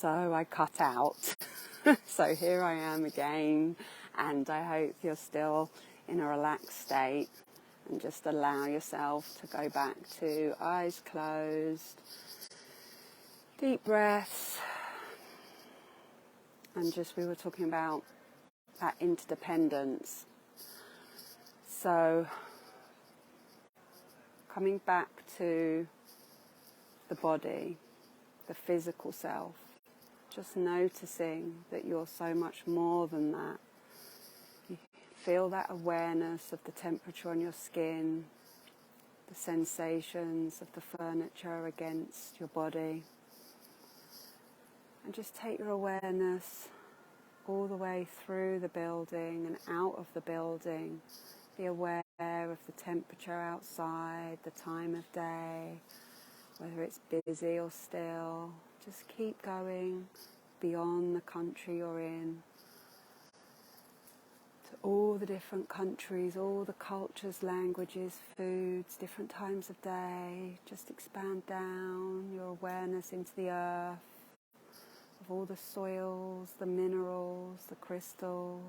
so I cut out. So here I am again, and I hope you're still in a relaxed state, and just allow yourself to go back to eyes closed, deep breaths, and just we were talking about that interdependence. So coming back to the body, the physical self, just noticing that you're so much more than that. You feel that awareness of the temperature on your skin, the sensations of the furniture against your body. And just take your awareness all the way through the building and out of the building. Be aware of the temperature outside, the time of day, whether it's busy or still. Just keep going beyond the country you're in, to all the different countries, all the cultures, languages, foods, different times of day. Just expand down your awareness into the earth, of all the soils, the minerals, the crystals,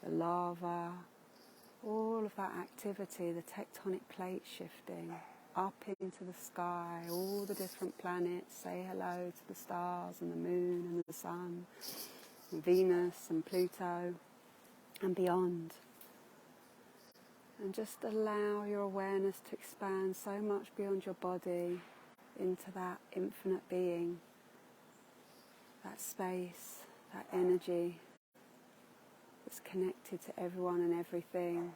the lava, all of that activity, the tectonic plate shifting up into the sky, all the different planets. Say hello to the stars and the moon and the sun, and Venus and Pluto and beyond. And just allow your awareness to expand so much beyond your body into that infinite being, that space, that energy that's connected to everyone and everything,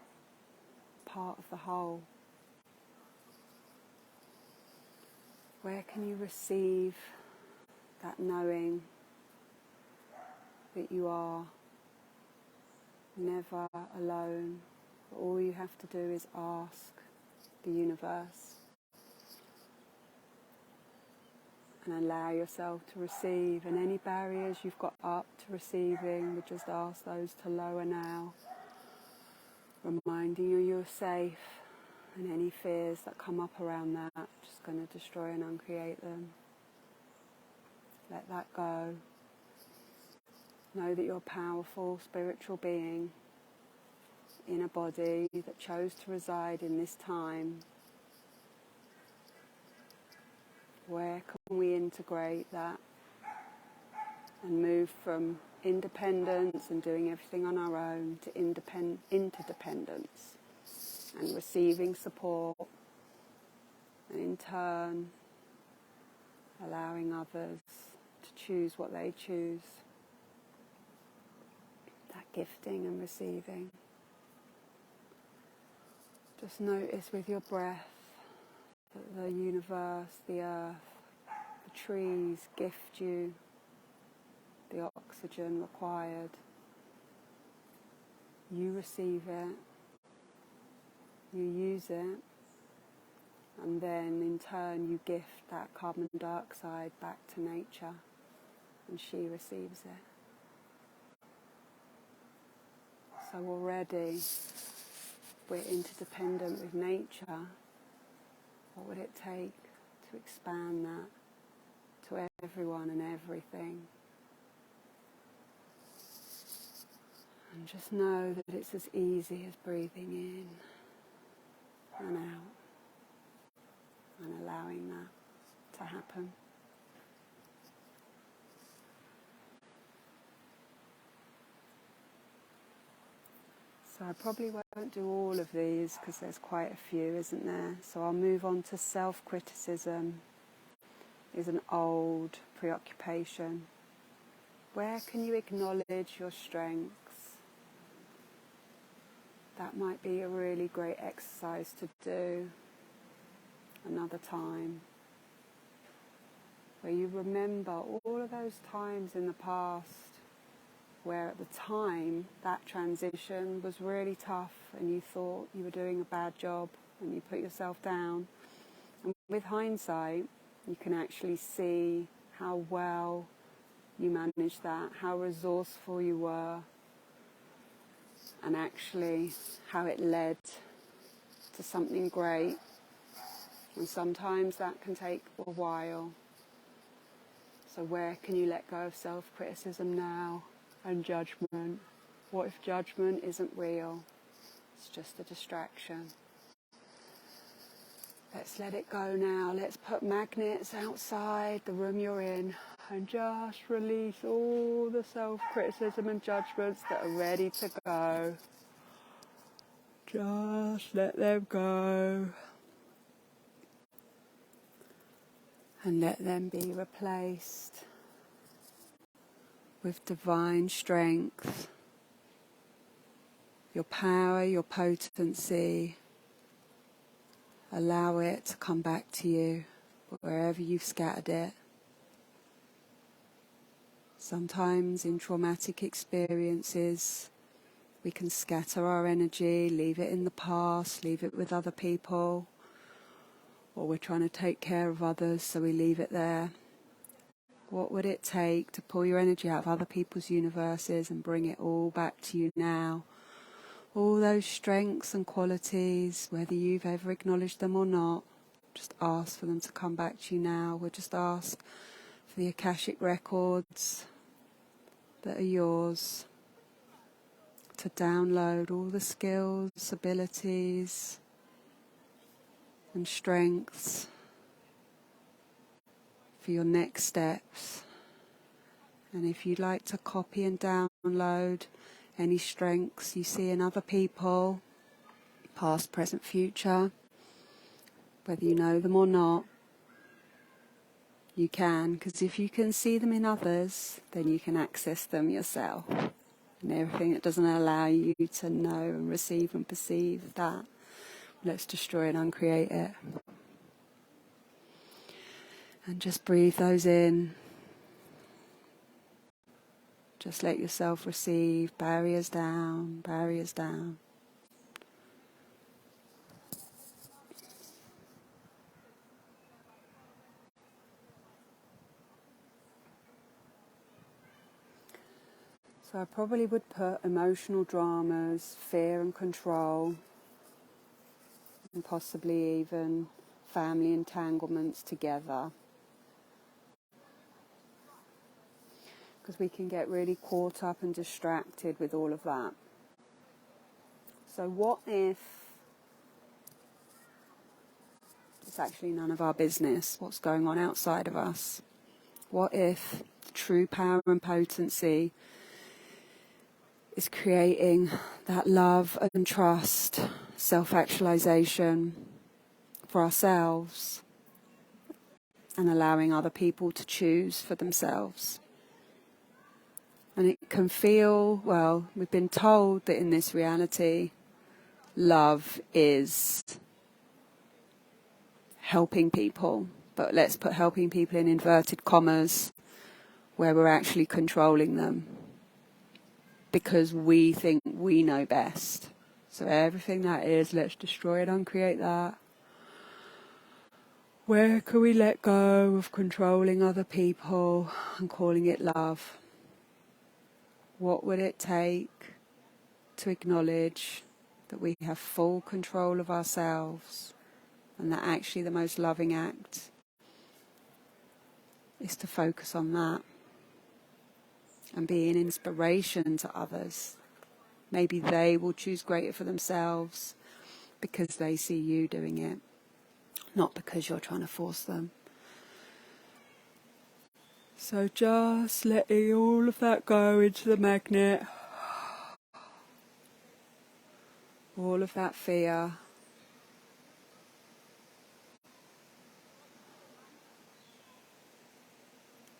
part of the whole. Where can you receive that knowing that you are never alone? All you have to do is ask the universe and allow yourself to receive. And any barriers you've got up to receiving, we just ask those to lower now, reminding you you're safe. And any fears that come up around that, just going to destroy and uncreate them. Let that go. Know that you're a powerful spiritual being in a body that chose to reside in this time. Where can we integrate that and move from independence and doing everything on our own to interdependence? And receiving support, and in turn allowing others to choose what they choose. That gifting and receiving. Just notice with your breath that the universe, the earth, the trees gift you the oxygen required. You receive it. You use it, and then in turn you gift that carbon dioxide back to nature, and she receives it. So already we're interdependent with nature. What would it take to expand that to everyone and everything? And just know that it's as easy as breathing in and out, and allowing that to happen. So I probably won't do all of these because there's quite a few, isn't there? So I'll move on to self-criticism. Is an old preoccupation. Where can you acknowledge your strengths? That might be a really great exercise to do another time, where you remember all of those times in the past where at the time that transition was really tough and you thought you were doing a bad job and you put yourself down. And with hindsight, you can actually see how well you managed that, how resourceful you were, and actually how it led to something great. And sometimes that can take a while. So where can you let go of self-criticism now and judgment? What if judgment isn't real? It's just a distraction. Let's let it go now. Let's put magnets outside the room you're in and just release all the self-criticism and judgments that are ready to go. Just let them go. And let them be replaced with divine strength, your power, your potency. Allow it to come back to you wherever you've scattered it. Sometimes in traumatic experiences, we can scatter our energy, leave it in the past, leave it with other people, or we're trying to take care of others, so we leave it there. What would it take to pull your energy out of other people's universes and bring it all back to you now? All those strengths and qualities, whether you've ever acknowledged them or not, just ask for them to come back to you now. We'll just ask for the Akashic records that are yours to download all the skills, abilities and strengths for your next steps. And if you'd like to copy and download any strengths you see in other people, past, present, future, whether you know them or not, you can, because if you can see them in others, then you can access them yourself. And everything that doesn't allow you to know and receive and perceive that, let's destroy and uncreate it. And just breathe those in. Just let yourself receive. Barriers down, barriers down. So I probably would put emotional dramas, fear and control, and possibly even family entanglements together. Because we can get really caught up and distracted with all of that. So what if it's actually none of our business what's going on outside of us? What if true power and potency is creating that love and trust, self-actualization for ourselves and allowing other people to choose for themselves? And it can feel, well, we've been told that in this reality, love is helping people. But let's put helping people in inverted commas, where we're actually controlling them. Because we think we know best. So everything that is, let's destroy it, uncreate that. Where can we let go of controlling other people and calling it love? What would it take to acknowledge that we have full control of ourselves, and that actually the most loving act is to focus on that and be an inspiration to others? Maybe they will choose greater for themselves because they see you doing it, not because you're trying to force them. So just letting all of that go into the magnet. All of that fear.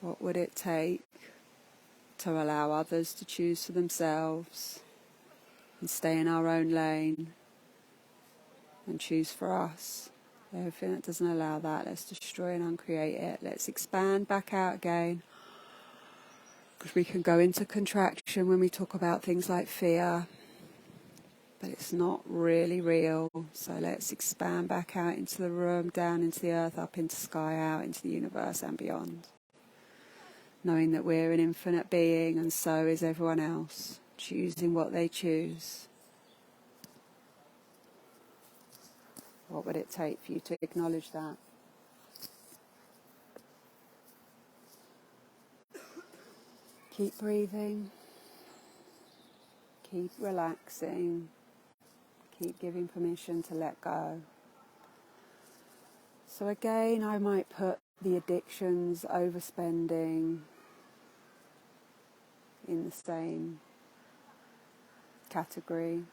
What would it take to allow others to choose for themselves and stay in our own lane and choose for us? Everything that doesn't allow that, let's destroy and uncreate it. Let's expand back out again. Because we can go into contraction when we talk about things like fear, but it's not really real. So let's expand back out into the room, down into the earth, up into sky, out into the universe and beyond. Knowing that we're an infinite being and so is everyone else, choosing what they choose. What would it take for you to acknowledge that? Keep breathing. Keep relaxing. Keep giving permission to let go. So again, I might put the addictions, overspending in the same category.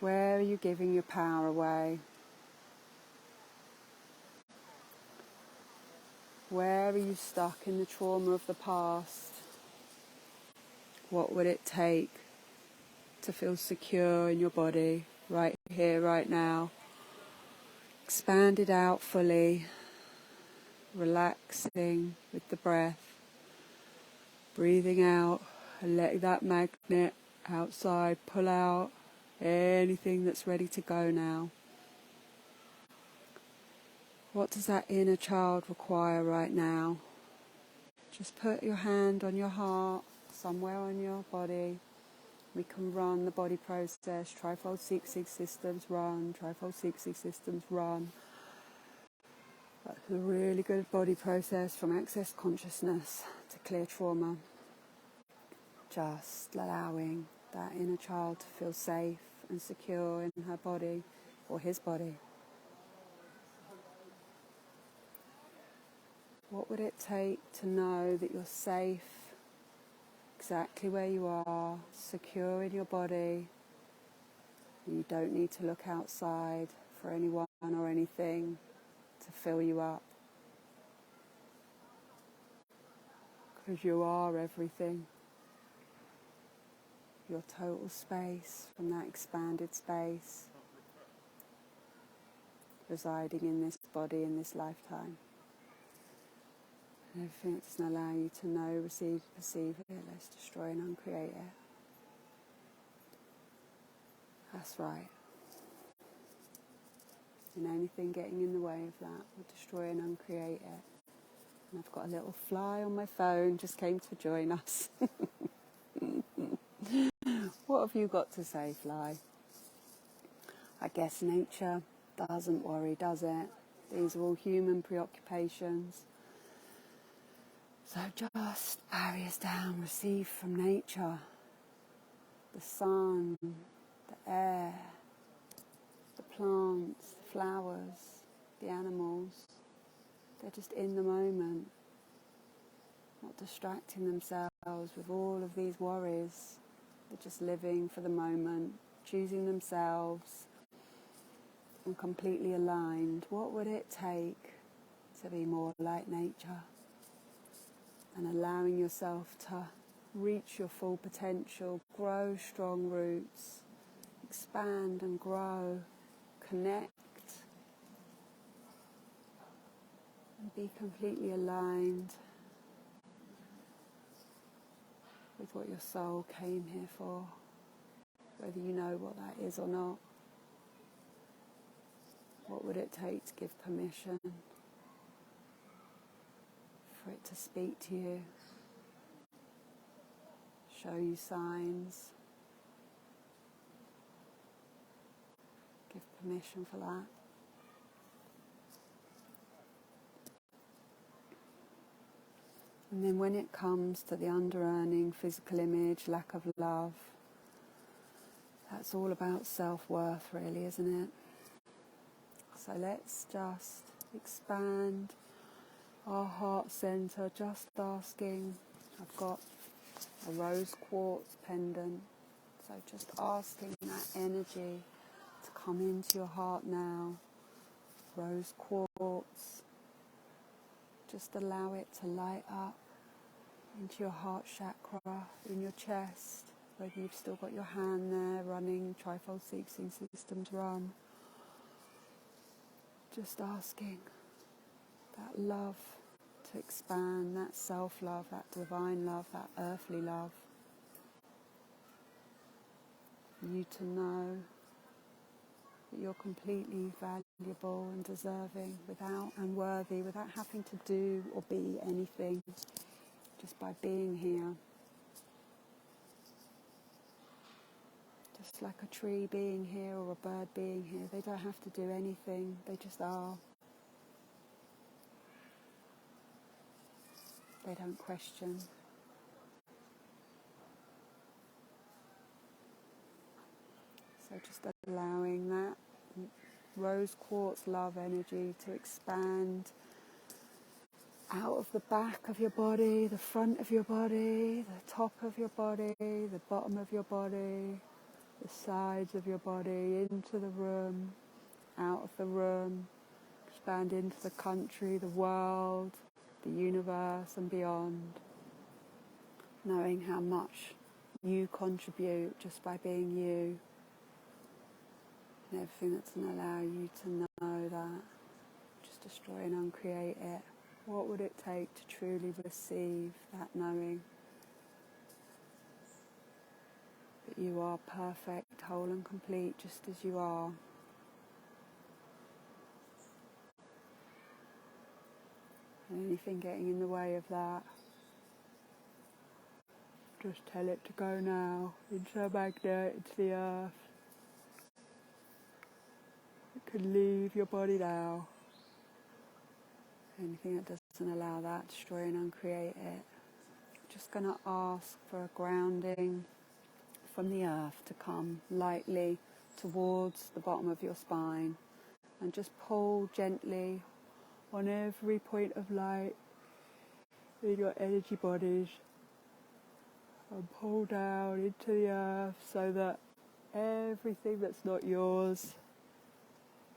Where are you giving your power away? Where are you stuck in the trauma of the past? What would it take to feel secure in your body, right here, right now? Expand it out fully, relaxing with the breath, breathing out and letting that magnet outside pull out anything that's ready to go now. What does that inner child require right now? Just put your hand on your heart, somewhere on your body. We can run the body process, trifold seek systems run, trifold seek systems run. That's a really good body process from access consciousness to clear trauma. Just allowing that inner child to feel safe and secure in her body or his body. What would it take to know that you're safe exactly where you are, secure in your body? You don't need to look outside for anyone or anything to fill you up. Because you are everything. Your total space from that expanded space residing in this body in this lifetime. And everything that doesn't allow you to know, receive, perceive it, let's destroy and uncreate it. That's right. And anything getting in the way of that will destroy and uncreate it. And I've got a little fly on my phone, just came to join us. What have you got to say, fly? I guess nature doesn't worry, does it? These are all human preoccupations. So just barriers down, receive from nature. The sun, the air, the plants, the flowers, the animals. They're just in the moment, not distracting themselves with all of these worries. They're just living for the moment, choosing themselves, and completely aligned. What would it take to be more like nature? And allowing yourself to reach your full potential, grow strong roots, expand and grow, connect, and be completely aligned with what your soul came here for, whether you know what that is or not. What would it take to give permission for it to speak to you, show you signs, give permission for that? And then when it comes to the under-earning, physical image, lack of love, that's all about self-worth really, isn't it? So let's just expand our heart center, just asking. I've got a rose quartz pendant, so just asking that energy to come into your heart now. Rose quartz, just allow it to light up into your heart chakra, in your chest, whether you've still got your hand there running, trifold seeking systems run. Just asking that love to expand, that self-love, that divine love, that earthly love. For you to know that you're completely valuable and deserving and worthy without having to do or be anything, just by being here. Just like a tree being here or a bird being here, they don't have to do anything, they just are. They don't question. So just allowing that rose quartz love energy to expand out of the back of your body, the front of your body, the top of your body, the bottom of your body, the sides of your body, into the room, out of the room, expand into the country, the world, the universe and beyond, knowing how much you contribute just by being you, and everything that doesn't allow you to know that, just destroy and uncreate it. What would it take to truly receive that knowing that you are perfect, whole and complete just as you are? And anything getting in the way of that, just tell it to go now, into a magnet, into the earth. It can leave your body now. Anything that doesn't allow that, destroy and uncreate it. Just going to ask for a grounding from the earth to come lightly towards the bottom of your spine, and just pull gently on every point of light in your energy bodies, and pull down into the earth so that everything that's not yours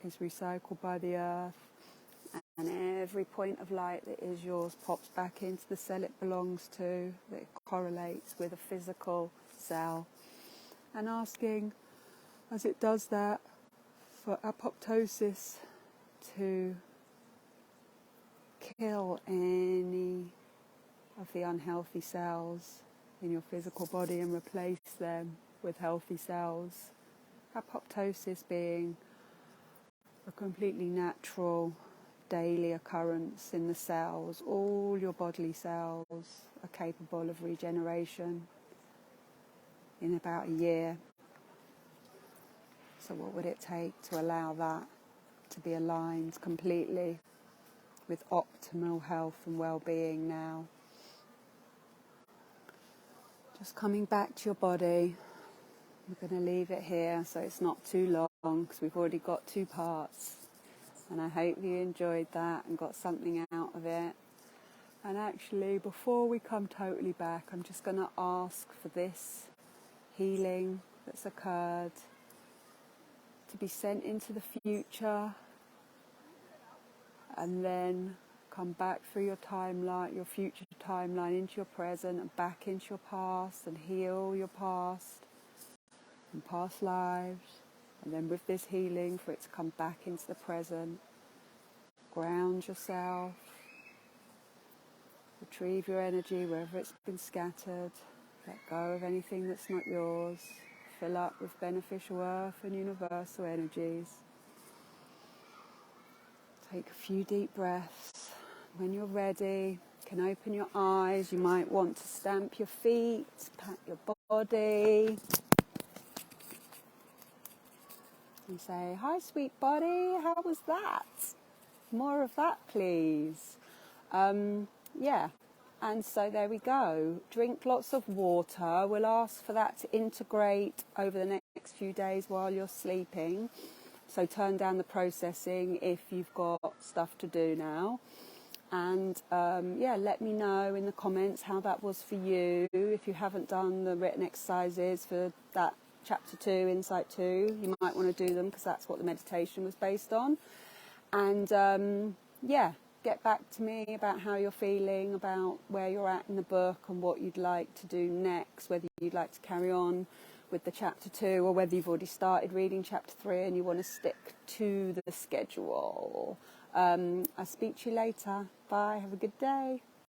is recycled by the earth, and every point of light that is yours pops back into the cell it belongs to, that correlates with a physical cell. And asking, as it does that, for apoptosis to kill any of the unhealthy cells in your physical body and replace them with healthy cells. Apoptosis being a completely natural daily occurrence in the cells. All your bodily cells are capable of regeneration in about a year. So what would it take to allow that to be aligned completely with optimal health and well-being now? Just coming back to your body. We're going to leave it here so it's not too long, because we've already got 2 parts. And I hope you enjoyed that and got something out of it. And actually, before we come totally back, I'm just going to ask for this healing that's occurred to be sent into the future, and then come back through your timeline, your future timeline, into your present and back into your past, and heal your past and past lives. And then with this healing, for it to come back into the present. Ground yourself. Retrieve your energy wherever it's been scattered. Let go of anything that's not yours. Fill up with beneficial earth and universal energies. Take a few deep breaths. When you're ready, you can open your eyes. You might want to stamp your feet, pat your body, and say, "Hi, sweet body, how was that? More of that, please." Yeah, and so there we go. Drink lots of water. We'll ask for that to integrate over the next few days while you're sleeping. So turn down the processing if you've got stuff to do now. And yeah, let me know in the comments how that was for you. If you haven't done the written exercises for that chapter 2, Insight 2, you might want to do them, because that's what the meditation was based on. And yeah, get back to me about how you're feeling, about where you're at in the book and what you'd like to do next, whether you'd like to carry on with the chapter 2 or whether you've already started reading chapter 3 and you want to stick to the schedule. I'll speak to you later. Bye. Have a good day.